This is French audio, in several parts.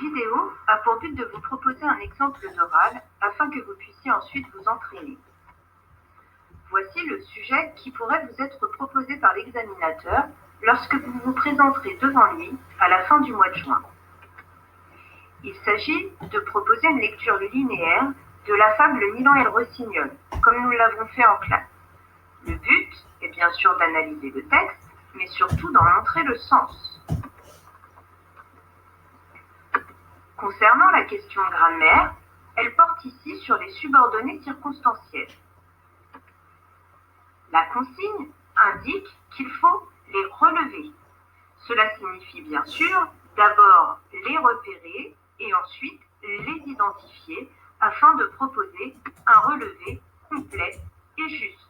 vidéo a pour but de vous proposer un exemple d'oral afin que vous puissiez ensuite vous entraîner. Voici le sujet qui pourrait vous être proposé par l'examinateur lorsque vous vous présenterez devant lui à la fin du mois de juin. Il s'agit de proposer une lecture linéaire de la fable Milan et le rossignol, comme nous l'avons fait en classe. Le but est bien sûr d'analyser le texte, mais surtout d'en montrer le sens. Concernant la question grammaire, elle porte ici sur les subordonnées circonstancielles. La consigne indique qu'il faut les relever. Cela signifie bien sûr d'abord les repérer et ensuite les identifier afin de proposer un relevé complet et juste.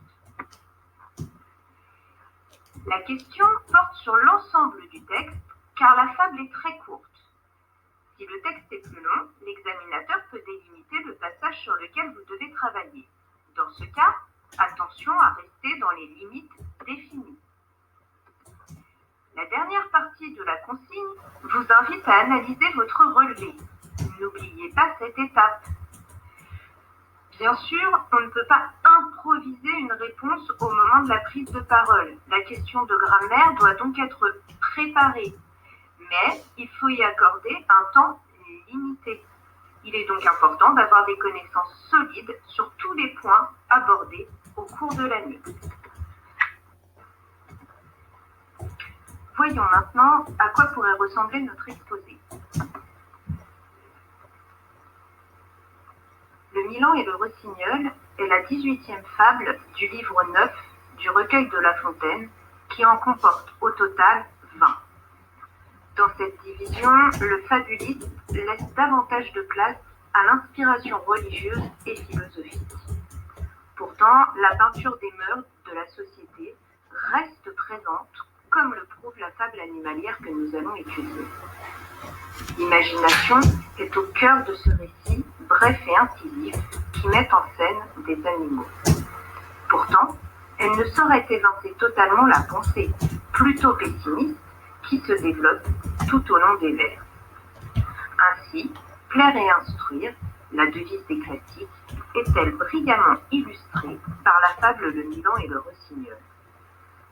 La question porte sur l'ensemble du texte car la fable est très courte. Si le texte est plus long, l'examinateur peut délimiter le passage sur lequel vous devez travailler. Dans ce cas, attention à rester dans les limites définies. La dernière partie de la consigne vous invite à analyser votre relevé. N'oubliez pas cette étape. Bien sûr, on ne peut pas improviser une réponse au moment de la prise de parole. La question de grammaire doit donc être préparée. Mais il faut y accorder un temps limité. Il est donc important d'avoir des connaissances solides sur tous les points abordés au cours de l'année. Voyons maintenant à quoi pourrait ressembler notre exposé. Le Milan et le rossignol est la 18e fable du livre 9 du recueil de La Fontaine, qui en comporte au total 20. Dans cette division, le fabuliste laisse davantage de place à l'inspiration religieuse et philosophique. Pourtant, la peinture des mœurs de la société reste présente, comme le prouve la fable animalière que nous allons étudier. L'imagination est au cœur de ce récit bref et incisif qui met en scène des animaux. Pourtant, elle ne saurait évincer totalement la pensée, plutôt pessimiste, qui se développe tout au long des vers. Ainsi, plaire et instruire, la devise des classiques, est-elle brillamment illustrée par la fable Le Milan et le rossignol.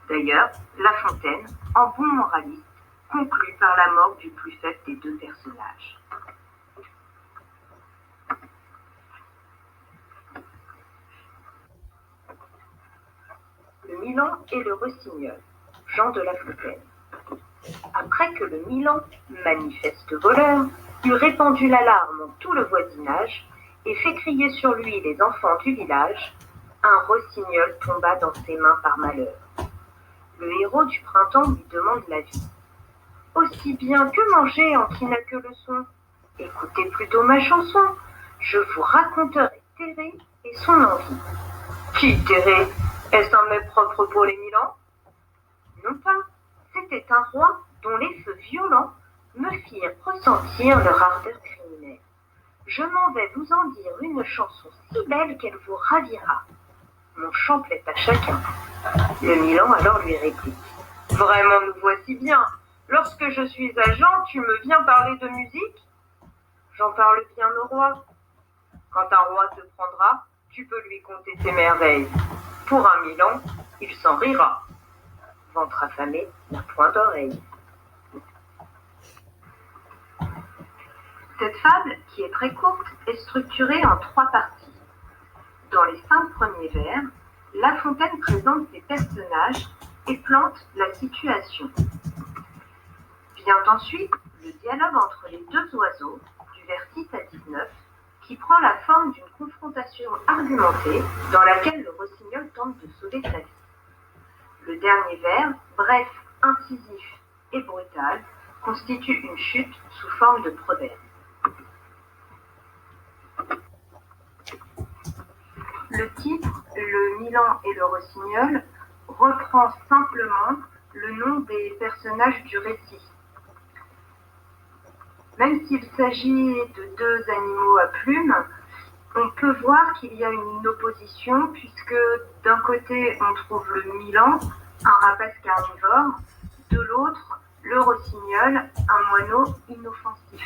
D'ailleurs, La Fontaine, en bon moraliste, conclut par la mort du plus faible des deux personnages. Le Milan et le rossignol, Jean de La Fontaine. Après que le Milan, manifeste voleur, eut répandu l'alarme en tout le voisinage et fait crier sur lui les enfants du village, un rossignol tomba dans ses mains par malheur. Le héros du printemps lui demande la vie. Aussi bien que manger en qui n'a que le son. Écoutez plutôt ma chanson, je vous raconterai Thérée et son envie. Qui Thérée? Est-ce un mets propre pour les Milans? Non pas, c'était un roi dont les feux violents me firent ressentir leur ardeur criminelle. Je m'en vais vous en dire une chanson si belle qu'elle vous ravira. Mon chant plaît à chacun. Le Milan alors lui réplique. Vraiment nous voici bien. Lorsque je suis à Jean, tu me viens parler de musique? J'en parle bien au roi. Quand un roi te prendra, tu peux lui conter tes merveilles. Pour un Milan, il s'en rira. Ventre affamé n'a point d'oreille. Cette fable, qui est très courte, est structurée en 3 parties. Dans les 5 premiers vers, La Fontaine présente ses personnages et plante la situation. Vient ensuite le dialogue entre les deux oiseaux, du vers 6 à 19, qui prend la forme d'une confrontation argumentée dans laquelle le rossignol tente de sauver sa vie. Le dernier vers, bref, incisif et brutal, constitue une chute sous forme de proverbe. Le titre, Le Milan et le rossignol, reprend simplement le nom des personnages du récit. Même s'il s'agit de 2 animaux à plumes, on peut voir qu'il y a une opposition puisque d'un côté on trouve le Milan, un rapace carnivore, de l'autre le rossignol, un moineau inoffensif.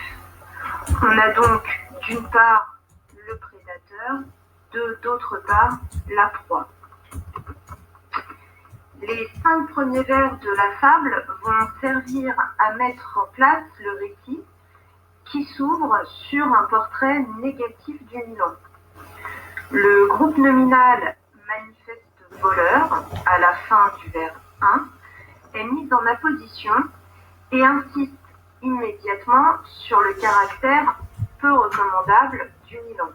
On a donc d'une part le prédateur, d'autre part la proie. Les 5 premiers vers de la fable vont servir à mettre en place le récit qui s'ouvre sur un portrait négatif du Milan. Le groupe nominal manifeste voleur, à la fin du vers 1, est mis en apposition et insiste immédiatement sur le caractère peu recommandable du Milan.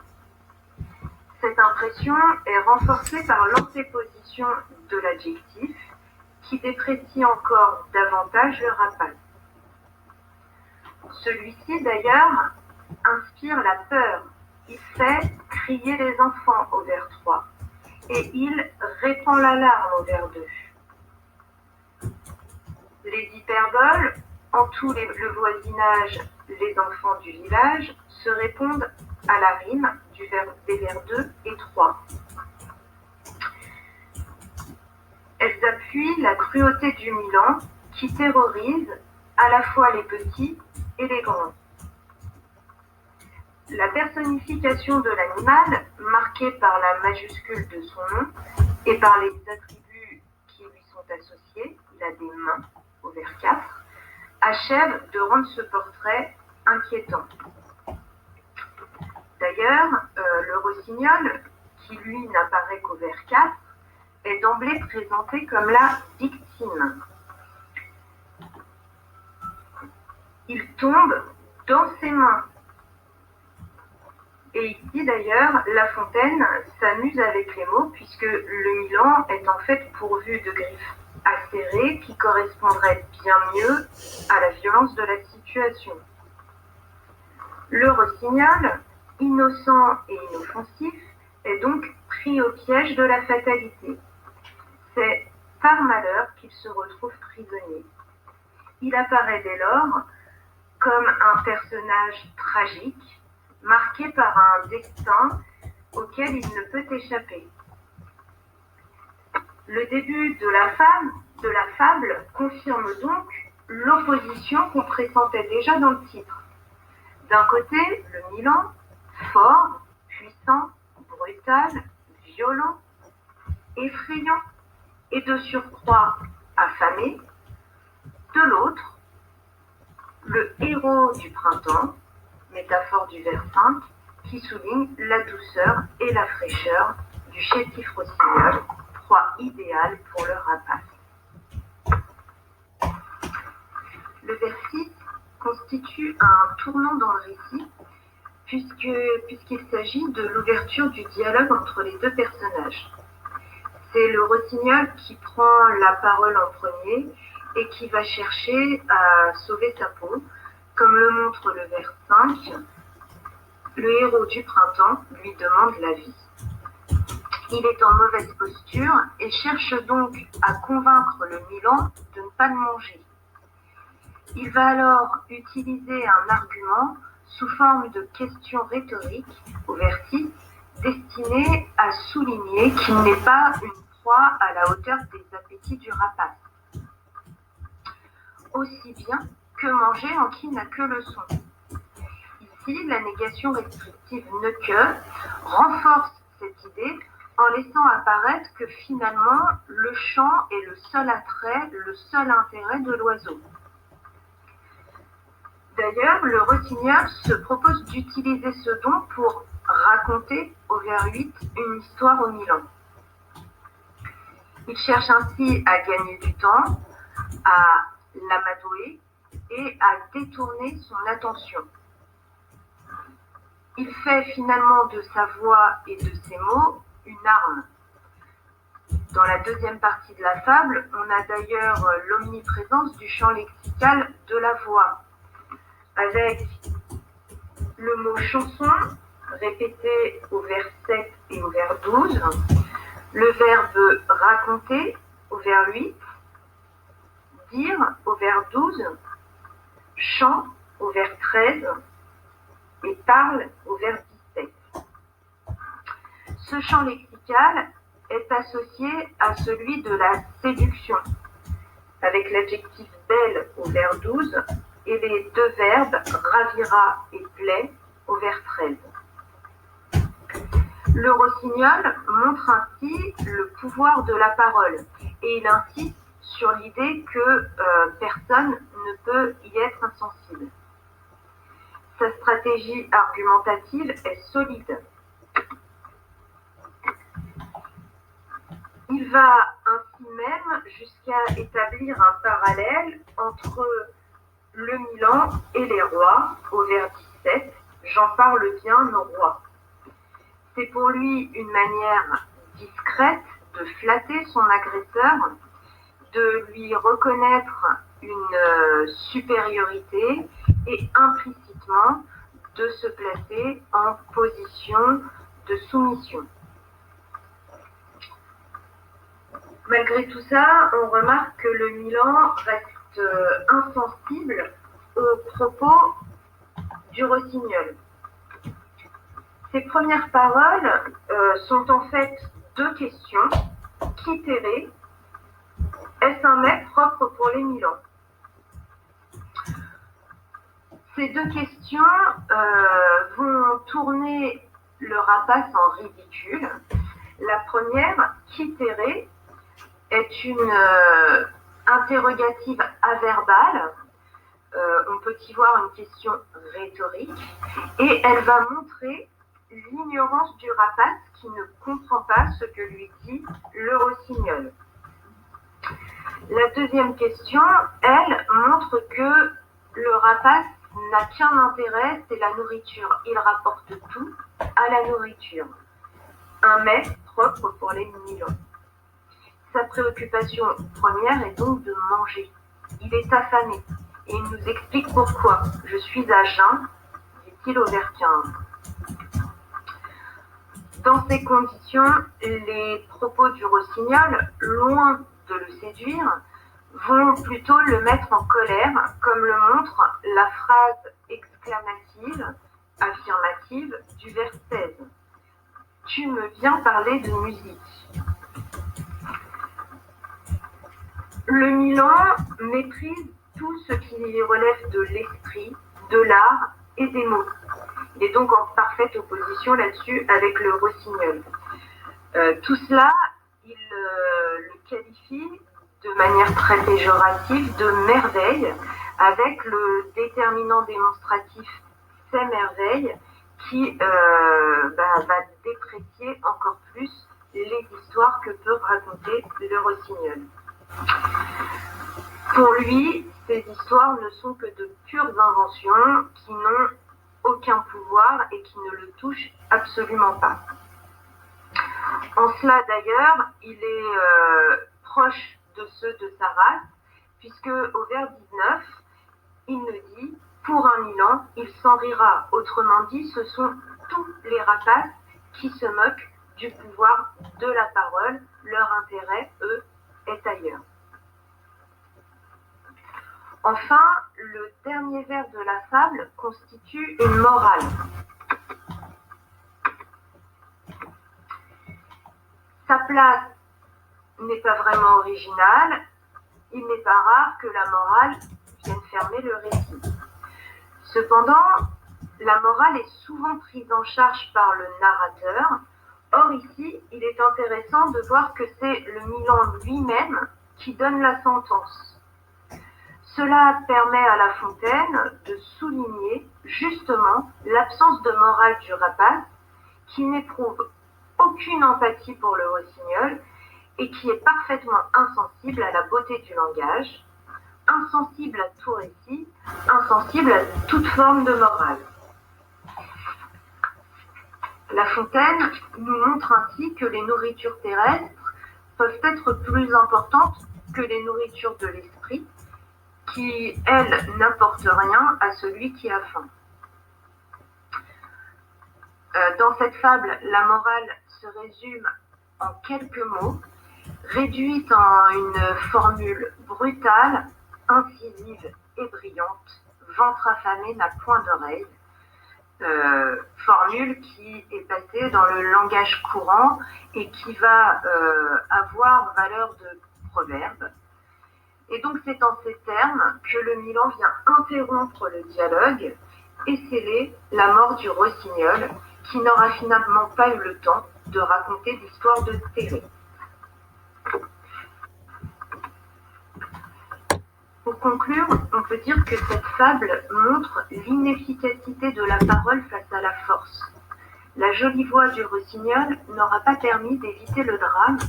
Cette impression est renforcée par l'antéposition de l'adjectif qui déprécie encore davantage le rapace. Celui-ci d'ailleurs inspire la peur. Il fait crier les enfants au vers 3 et il répand l'alarme au vers 2. Les hyperboles, en tout le voisinage, les enfants du village, se répondent à la rime des vers 2 et 3. Elles appuient la cruauté du Milan qui terrorise à la fois les petits et les grands. La personnification de l'animal, marquée par la majuscule de son nom et par les attributs qui lui sont associés, il a des mains au vers 4, achève de rendre ce portrait inquiétant. D'ailleurs, le rossignol, qui lui n'apparaît qu'au vers 4, est d'emblée présenté comme la victime. Il tombe dans ses mains. Et ici d'ailleurs, La Fontaine s'amuse avec les mots puisque le Milan est en fait pourvu de griffes acérées qui correspondraient bien mieux à la violence de la situation. Le rossignol, innocent et inoffensif, est donc pris au piège de la fatalité. C'est par malheur qu'il se retrouve prisonnier. Il apparaît dès lors comme un personnage tragique, marqué par un destin auquel il ne peut échapper. Le début de la fable confirme donc l'opposition qu'on pressentait déjà dans le titre. D'un côté, le Milan, fort, puissant, brutal, violent, effrayant et de surcroît affamé. De l'autre, le héros du printemps, métaphore du vers 5, qui souligne la douceur et la fraîcheur du chétif rossignol, proie idéale pour le rapace. Le vers 6 constitue un tournant dans le récit, puisqu'il s'agit de l'ouverture du dialogue entre les deux personnages. C'est le rossignol qui prend la parole en premier et qui va chercher à sauver sa peau, comme le montre le vers 5. Le héros du printemps lui demande la vie. Il est en mauvaise posture et cherche donc à convaincre le Milan de ne pas le manger. Il va alors utiliser un argument sous forme de question rhétorique au vers 6, destiné à souligner qu'il n'est pas une proie à la hauteur des appétits du rapace. Aussi bien que manger en qui n'a que le son. Ici, la négation restrictive ne que renforce cette idée en laissant apparaître que finalement, le chant est le seul attrait, le seul intérêt de l'oiseau. D'ailleurs, le rossignol se propose d'utiliser ce don pour raconter au vers 8 une histoire au Milan. Il cherche ainsi à gagner du temps, à l'amadouer et à détourner son attention. Il fait finalement de sa voix et de ses mots une arme. Dans la deuxième partie de la fable, on a d'ailleurs l'omniprésence du champ lexical de la voix, avec le mot chanson répété au vers 7 et au vers 12, le verbe raconter au vers 8, dire au vers 12, chant au vers 13 et parle au vers 17. Ce champ lexical est associé à celui de la séduction, avec l'adjectif belle au vers 12 et les deux verbes ravira et plaît au vers 13. Le rossignol montre ainsi le pouvoir de la parole et il insiste sur l'idée que personne ne peut y être insensible. Sa stratégie argumentative est solide. Il va ainsi même jusqu'à établir un parallèle entre le Milan et les rois, au vers 17, j'en parle bien aux rois. C'est pour lui une manière discrète de flatter son agresseur, de lui reconnaître une supériorité et implicitement de se placer en position de soumission. Malgré tout ça, on remarque que le Milan reste insensible aux propos du rossignol. Ses premières paroles sont en fait deux questions. Qui t'errait? Est-ce un mets propre pour les Milans? Ces deux questions vont tourner le rapace en ridicule. La première, qui t'errait, est une interrogative averbale. On peut y voir une question rhétorique et elle va montrer l'ignorance du rapace qui ne comprend pas ce que lui dit le rossignol. La deuxième question, elle, montre que le rapace n'a qu'un intérêt, c'est la nourriture. Il rapporte tout à la nourriture. Un mets propre pour les Milans. Sa préoccupation première est donc de manger. Il est affamé et il nous explique pourquoi. Je suis à jeun, dit-il au vers 15. Dans ces conditions, les propos du rossignol, loin de le séduire, vont plutôt le mettre en colère, comme le montre la phrase exclamative, affirmative du vers 16. Tu me viens parler de musique. Le Milan méprise tout ce qui relève de l'esprit, de l'art et des mots. Il est donc en parfaite opposition là-dessus avec le rossignol. Tout cela, il le qualifie de manière très péjorative de merveille, avec le déterminant démonstratif c'est merveille, qui va déprécier encore plus les histoires que peut raconter le rossignol. Pour lui, ces histoires ne sont que de pures inventions qui n'ont aucun pouvoir et qui ne le touchent absolument pas. En cela d'ailleurs, il est proche de ceux de sa race, puisque au vers 19, il nous dit « Pour un Milan, il s'en rira ». Autrement dit, ce sont tous les rapaces qui se moquent du pouvoir de la parole. Leur intérêt, eux, est ailleurs. Enfin, le dernier vers de la fable constitue une morale. Sa place n'est pas vraiment originale, il n'est pas rare que la morale vienne fermer le récit. Cependant, la morale est souvent prise en charge par le narrateur. Or ici, il est intéressant de voir que c'est le Milan lui-même qui donne la sentence. Cela permet à La Fontaine de souligner justement l'absence de morale du rapace qui n'éprouve aucune empathie pour le rossignol et qui est parfaitement insensible à la beauté du langage, insensible à tout récit, insensible à toute forme de morale. La Fontaine nous montre ainsi que les nourritures terrestres peuvent être plus importantes que les nourritures de l'esprit, qui, elles, n'apportent rien à celui qui a faim. Dans cette fable, la morale se résume en quelques mots, réduite en une formule brutale, incisive et brillante. Ventre affamé n'a point d'oreille. Formule qui est passée dans le langage courant et qui va avoir valeur de proverbe. Et donc c'est en ces termes que le Milan vient interrompre le dialogue et sceller la mort du rossignol, qui n'aura finalement pas eu le temps de raconter l'histoire de Télé. Pour conclure, on peut dire que cette fable montre l'inefficacité de la parole face à la force. La jolie voix du rossignol n'aura pas permis d'éviter le drame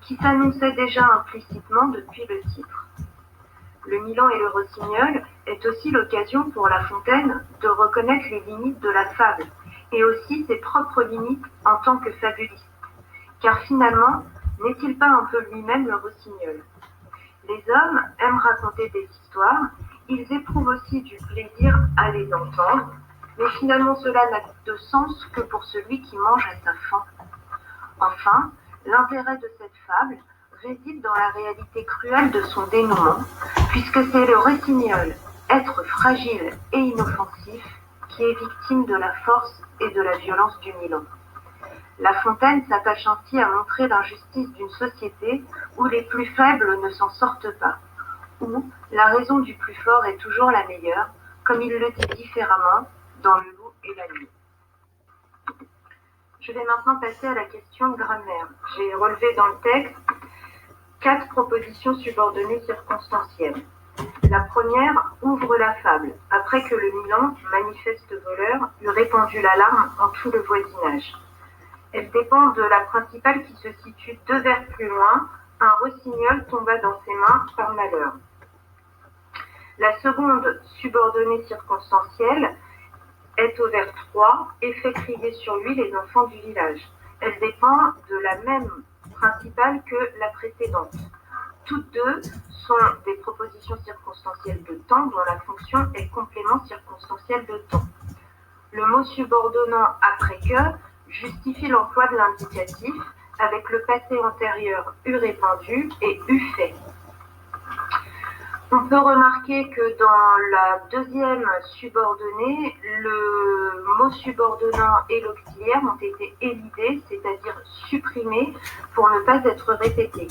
qui s'annonçait déjà implicitement depuis le titre. Le Milan et le rossignol est aussi l'occasion pour La Fontaine de reconnaître les limites de la fable et aussi ses propres limites en tant que fabuliste. Car finalement, n'est-il pas un peu lui-même le rossignol ? Les hommes aiment raconter des histoires, ils éprouvent aussi du plaisir à les entendre, mais finalement cela n'a de sens que pour celui qui mange à sa faim. Enfin, l'intérêt de cette fable réside dans la réalité cruelle de son dénouement, puisque c'est le rossignol, être fragile et inoffensif, qui est victime de la force et de la violence du Milan. La Fontaine s'attache ainsi à montrer l'injustice d'une société où les plus faibles ne s'en sortent pas, où la raison du plus fort est toujours la meilleure, comme il le dit différemment dans Le Loup et la Nuit. Je vais maintenant passer à la question de grammaire. J'ai relevé dans le texte 4 propositions subordonnées circonstancielles. La première ouvre la fable, après que le Milan, manifeste voleur, eut répandu l'alarme en tout le voisinage. Elle dépend de la principale qui se situe 2 vers plus loin. Un rossignol tomba dans ses mains par malheur. La seconde subordonnée circonstancielle est au vers 3 et fait crier sur lui les enfants du village. Elle dépend de la même principale que la précédente. Toutes deux sont des propositions circonstancielles de temps dont la fonction est complément circonstanciel de temps. Le mot subordonnant après que justifie l'emploi de l'indicatif avec le passé antérieur eut répandu et eut fait. On peut remarquer que dans la deuxième subordonnée, le mot subordonnant et l'auxiliaire ont été élidés, c'est-à-dire supprimés pour ne pas être répétés.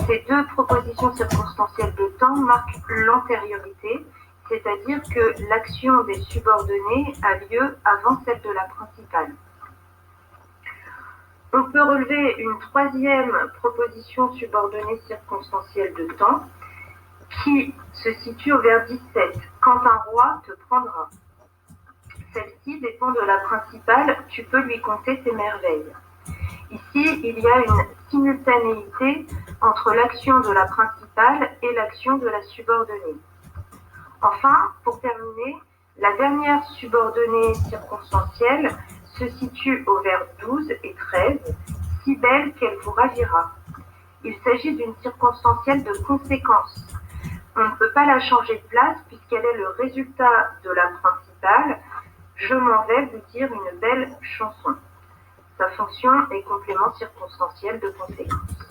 Ces 2 propositions circonstancielles de temps marquent l'antériorité, c'est-à-dire que l'action des subordonnées a lieu avant celle de la principale. On peut relever une 3e proposition subordonnée circonstancielle de temps qui se situe au vers 17, quand un roi te prendra. Celle-ci dépend de la principale, tu peux lui conter tes merveilles. Ici, il y a une simultanéité entre l'action de la principale et l'action de la subordonnée. Enfin, pour terminer, la dernière subordonnée circonstancielle se situe au vers 12 et 13, si belle qu'elle vous ravira. Il s'agit d'une circonstancielle de conséquence. On ne peut pas la changer de place puisqu'elle est le résultat de la principale. Je m'en vais vous dire une belle chanson. Sa fonction est complément circonstanciel de conséquence.